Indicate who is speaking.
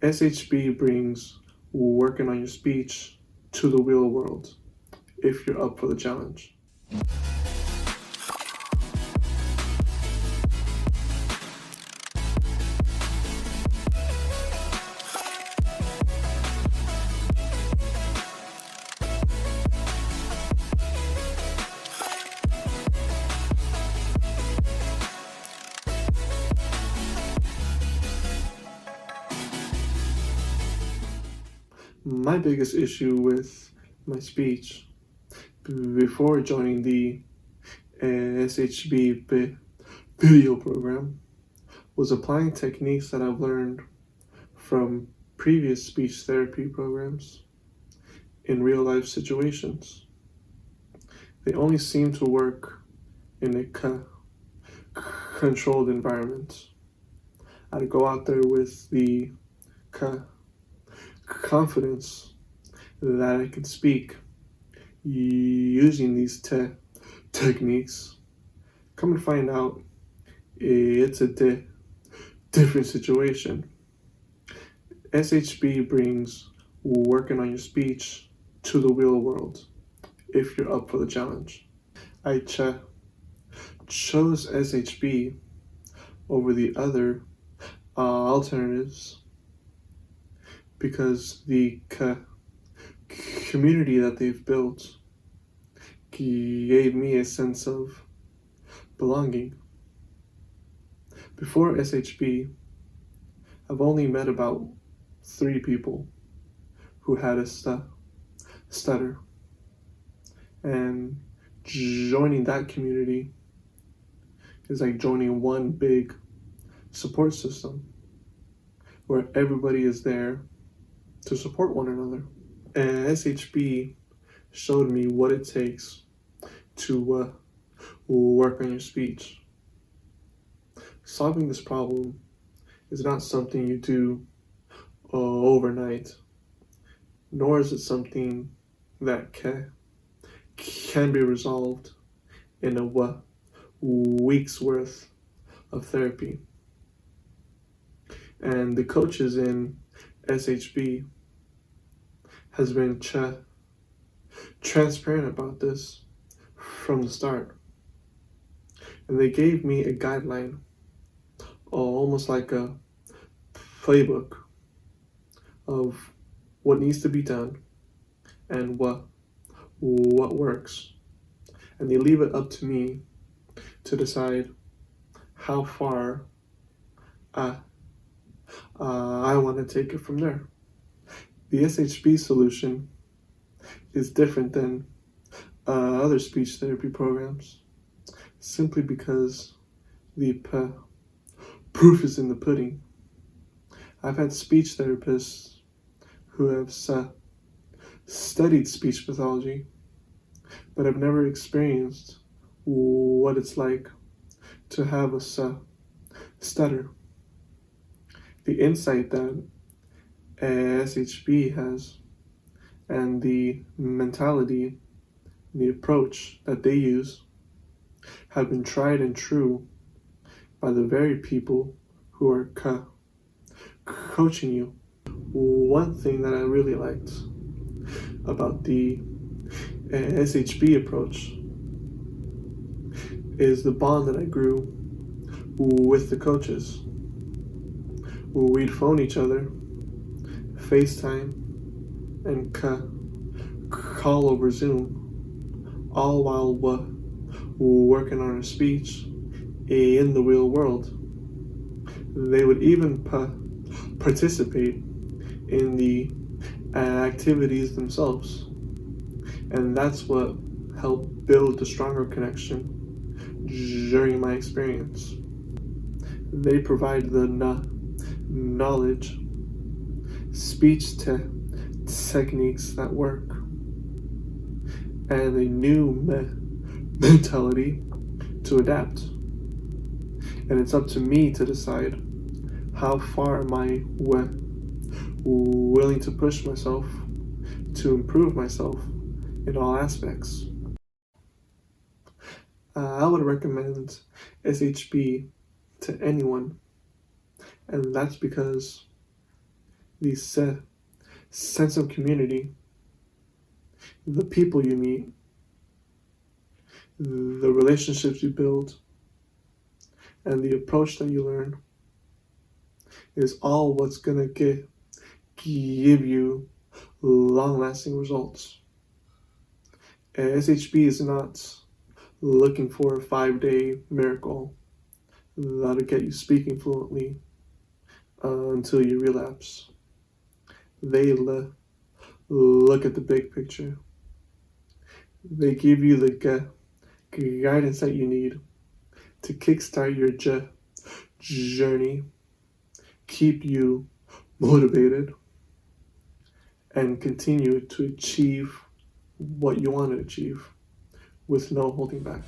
Speaker 1: SHB brings working on your speech to the real world if you're up for the challenge. My biggest issue with my speech before joining the SHB video program was applying techniques that I've learned from previous speech therapy programs in real life situations. They only seem to work in a controlled environment. I'd go out there with the confidence that I could speak using these techniques. Come and find out, it's a different situation. SHB brings working on your speech to the real world if you're up for the challenge. I chose SHB over the other alternatives because the community that they've built gave me a sense of belonging. Before SHB, I've only met about 3 people who had a stutter, and joining that community is like joining one big support system where everybody is there to support one another. And SHB showed me what it takes to work on your speech. Solving this problem is not something you do overnight, nor is it something that can be resolved in a week's worth of therapy. And the coaches in SHB has been transparent about this from the start. And they gave me a guideline, almost like a playbook of what needs to be done and what works. And they leave it up to me to decide how far I want to take it from there. The SHB solution is different than other speech therapy programs simply because the proof is in the pudding. I've had speech therapists who have studied speech pathology, but have never experienced what it's like to have a stutter. The insight that SHB has and the mentality, the approach that they use have been tried and true by the very people who are coaching you. One thing that I really liked about the SHB approach is the bond that I grew with the coaches. We'd phone each other, FaceTime, and call over Zoom, all while working on our speech in the real world. They would even participate in the activities themselves, and that's what helped build a stronger connection during my experience. They provide the knowledge, speech techniques that work, and a new mentality to adapt. And it's up to me to decide how far am I willing to push myself to improve myself in all aspects. I would recommend SHB to anyone, and that's because the sense of community, the people you meet, the relationships you build, and the approach that you learn is all what's going to give you long-lasting results. SHB is not looking for a 5-day miracle that'll get you speaking fluently until you relapse. They look at the big picture. They give you the guidance that you need to kickstart your journey, keep you motivated, and continue to achieve what you want to achieve with no holding back.